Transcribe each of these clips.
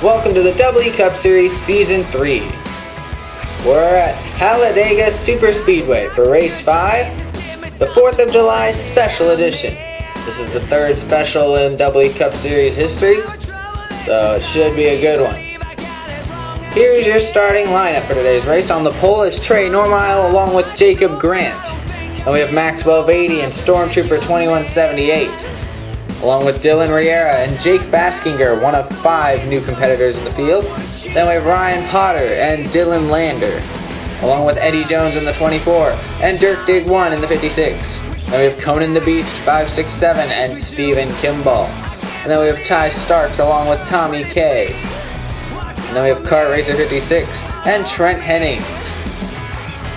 Welcome to the W Cup Series Season 3. We're at Talladega Superspeedway for Race 5, the 4th of July Special Edition. This is the third special in W Cup Series history, so it should be a good one. Here's your starting lineup for today's race. On the pole is Trey Normile along with Jacob Grant. And we have Maxwell Vady and Stormtrooper 2178. Along with Dylan Riera and Jake Baskinger, one of 5 new competitors in the field. Then we have Ryan Potter and Dylan Lander, along with Eddie Jones in the 24 and Dirk Dig 1 in the 56. Then we have Conan the Beast 567 and Stephen Kimball. And then we have Ty Starks along with Tommy K. And then we have Kart Racer 56 and Trent Hennings,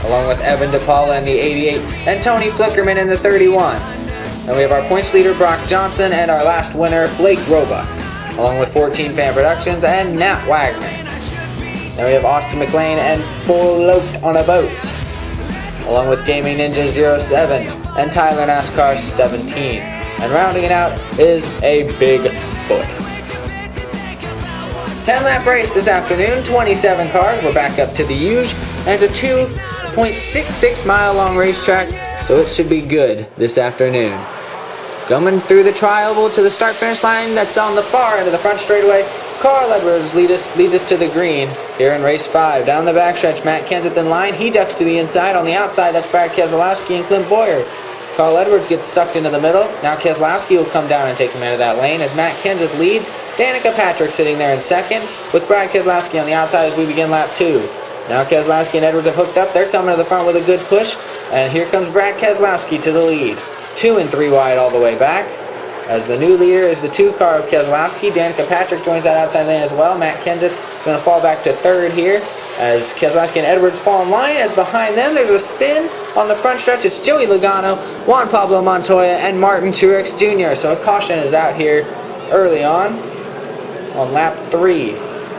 along with Evan DePaula in the 88 and Tony Flickerman in the 31. And we have our points leader Brock Johnson and our last winner Blake Roebuck, along with 14 Fan Productions and Nat Wagner. Then we have Austin McLean and Full Loped on a Boat, along with Gaming Ninja 07 and Tyler NASCAR 17. And rounding it out is a Big Boy. It's a 10-lap race this afternoon, 27 cars. We're back up to the Huge, and it's a 2.66 mile long racetrack, so it should be good this afternoon. Coming through the tri-oval to the start-finish line that's on the far end of the front straightaway, Carl Edwards leads us to the green here in race 5. Down the backstretch, Matt Kenseth in line. He ducks to the inside. On the outside, that's Brad Keselowski and Clint Boyer. Carl Edwards gets sucked into the middle. Now Keselowski will come down and take him out of that lane as Matt Kenseth leads. Danica Patrick sitting there in second with Brad Keselowski on the outside as we begin lap 2. Now Keselowski and Edwards have hooked up. They're coming to the front with a good push. And here comes Brad Keselowski to the lead. 2 and 3 wide all the way back. As the new leader is the 2 car of Keselowski. Danica Patrick joins that outside lane as well. Matt Kenseth going to fall back to 3rd here as Keselowski and Edwards fall in line. As behind them there's a spin on the front stretch. It's Joey Logano, Juan Pablo Montoya, and Martin Truex Jr. So a caution is out here early on lap 3.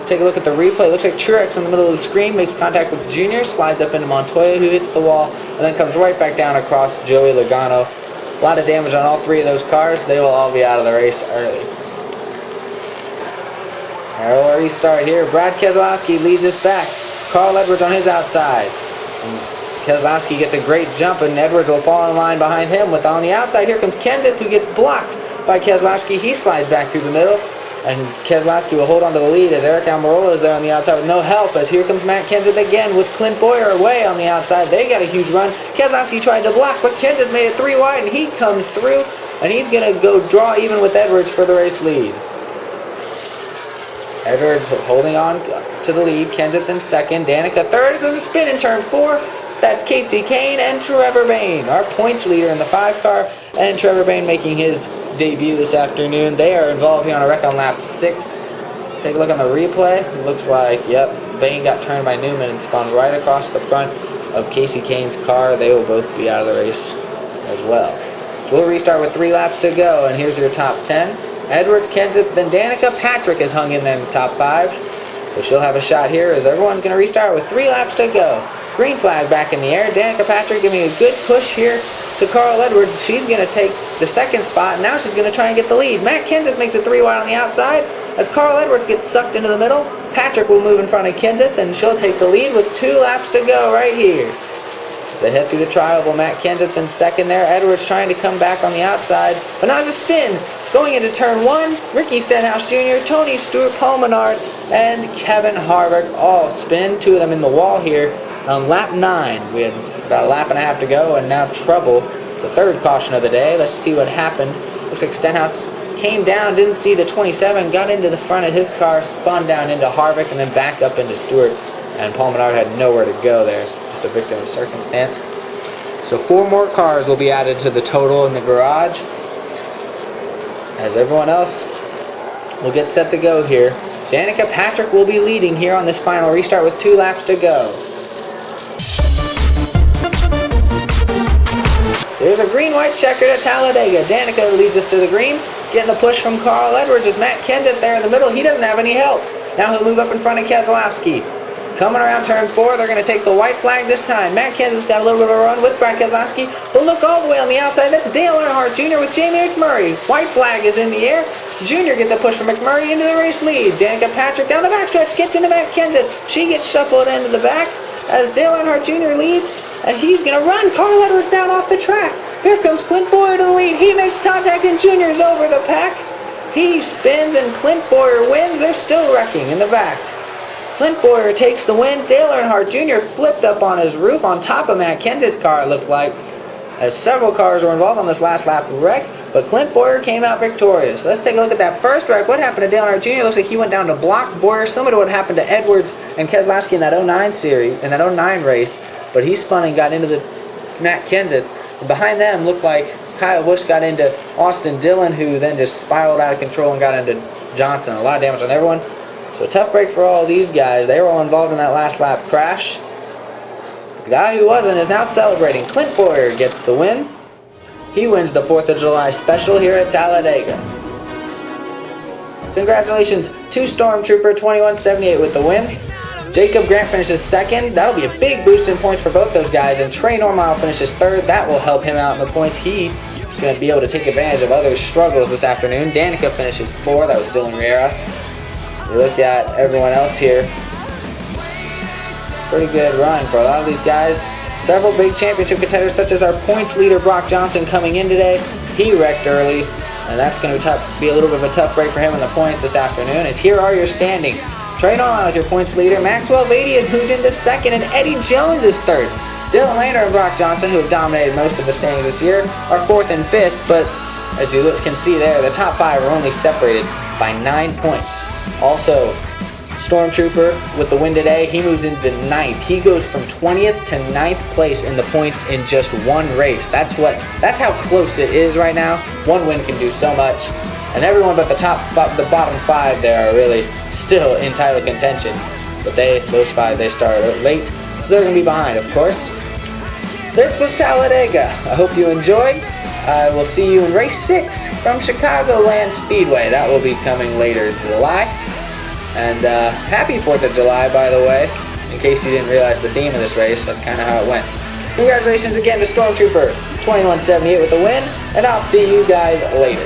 Take a look at the replay. Looks like Truex in the middle of the screen makes contact with Jr., slides up into Montoya, who hits the wall, and then comes right back down across Joey Logano. A lot of damage on all 3 of those cars. They will all be out of the race early. We'll restart here. Brad Keselowski leads us back. Carl Edwards on his outside. And Keselowski gets a great jump, and Edwards will fall in line behind him. With on the outside, here comes Kenseth, who gets blocked by Keselowski. He slides back through the middle. And Keselowski will hold on to the lead as Eric Almirola is there on the outside with no help, as here comes Matt Kenseth again with Clint Boyer away on the outside. They got a huge run. Keselowski tried to block, but Kenseth made it 3 wide, and he comes through, and he's going to go draw even with Edwards for the race lead. Edwards holding on to the lead. Kenseth in second. Danica third. This is a spin in turn 4. That's Casey Kane and Trevor Bayne, our points leader in the 5 car, and Trevor Bayne making his debut this afternoon. They are involved here on a wreck on lap 6. Take a look on the replay. It looks like, yep, Bayne got turned by Newman and spun right across the front of Casey Kane's car. They will both be out of the race as well. So we'll restart with 3 laps to go, and here's your top 10. Edwards, Kenseth, then Danica Patrick is hung in there in the top 5. So she'll have a shot here as everyone's going to restart with 3 laps to go. Green flag back in the air. Danica Patrick giving a good push here to Carl Edwards. She's going to take the 2nd spot, and now she's going to try and get the lead. Matt Kenseth makes it 3 wide on the outside as Carl Edwards gets sucked into the middle. Patrick will move in front of Kenseth, and she'll take the lead with 2 laps to go right here. As they head through the tri-oval, Matt Kenseth in second there. Edwards trying to come back on the outside, but now there's a spin. Going into turn 1, Ricky Stenhouse Jr., Tony Stewart, Paul Menard, and Kevin Harvick all spin. 2 of them in the wall here. On lap 9, we had about a lap and a half to go, and now trouble, the 3rd caution of the day. Let's see what happened. Looks like Stenhouse came down, didn't see the 27, got into the front of his car, spun down into Harvick, and then back up into Stewart. And Paul Menard had nowhere to go there, just a victim of circumstance. So 4 more cars will be added to the total in the garage, as everyone else will get set to go here. Danica Patrick will be leading here on this final restart with 2 laps to go. There's a green-white checkered at Talladega. Danica leads us to the green, getting a push from Carl Edwards as Matt Kenseth there in the middle. He doesn't have any help. Now he'll move up in front of Keselowski. Coming around turn 4, they're going to take the white flag this time. Matt Kenseth's got a little bit of a run with Brad Keselowski, but look all the way on the outside. That's Dale Earnhardt Jr. with Jamie McMurray. White flag is in the air. Jr. gets a push from McMurray into the race lead. Danica Patrick down the backstretch gets into Matt Kenseth. She gets shuffled into the back as Dale Earnhardt Jr. leads, and he's going to run Carl Edwards down off the track. Here comes Clint Bowyer to the lead. He makes contact, and Jr.'s over the pack. He spins, and Clint Bowyer wins. They're still wrecking in the back. Clint Bowyer takes the win. Dale Earnhardt Jr. flipped up on his roof on top of Matt Kenseth's car, it looked like, as several cars were involved on this last lap wreck, but Clint Bowyer came out victorious. Let's take a look at that first wreck. What happened to Dale Earnhardt Jr.? Looks like he went down to block Bowyer, similar to what happened to Edwards and Keselowski in that 09 series, in that 09 race, but he spun and got into the Matt Kenseth. And behind them looked like Kyle Busch got into Austin Dillon, who then just spiraled out of control and got into Johnson. A lot of damage on everyone. So a tough break for all of these guys. They were all involved in that last lap crash. The guy who wasn't is now celebrating. Clint Bowyer gets the win. He wins the 4th of July special here at Talladega. Congratulations to Stormtrooper 2178 with the win. Jacob Grant finishes 2nd. That'll be a big boost in points for both those guys. And Trey Normile finishes 3rd. That will help him out in the points. He is going to be able to take advantage of others' struggles this afternoon. Danica finishes 4th. That was Dylan Riera. You look at everyone else here. Pretty good run for a lot of these guys. Several big championship contenders, such as our points leader Brock Johnson coming in today. He wrecked early, and that's going to be a little bit of a tough break for him in the points this afternoon. As here are your standings. Trey Normile is your points leader. Maxwell Beatty has moved into 2nd, and Eddie Jones is 3rd. Dylan Lander and Brock Johnson, who have dominated most of the standings this year, are 4th and 5th, but as you can see there, the top 5 are only separated by 9 points. Also, Stormtrooper with the win today, he moves into 9th. He goes from 20th to 9th place in the points in just one race. That's how close it is right now. One win can do so much. And everyone but the bottom 5 there are really still in title contention. But those 5, they started late, so they're going to be behind, of course. This was Talladega. I hope you enjoyed. I will see you in race 6 from Chicagoland Speedway. That will be coming later in July. And happy 4th of July, by the way, in case you didn't realize the theme of this race. That's kind of how it went. Congratulations again to Stormtrooper 2178 with the win, and I'll see you guys later.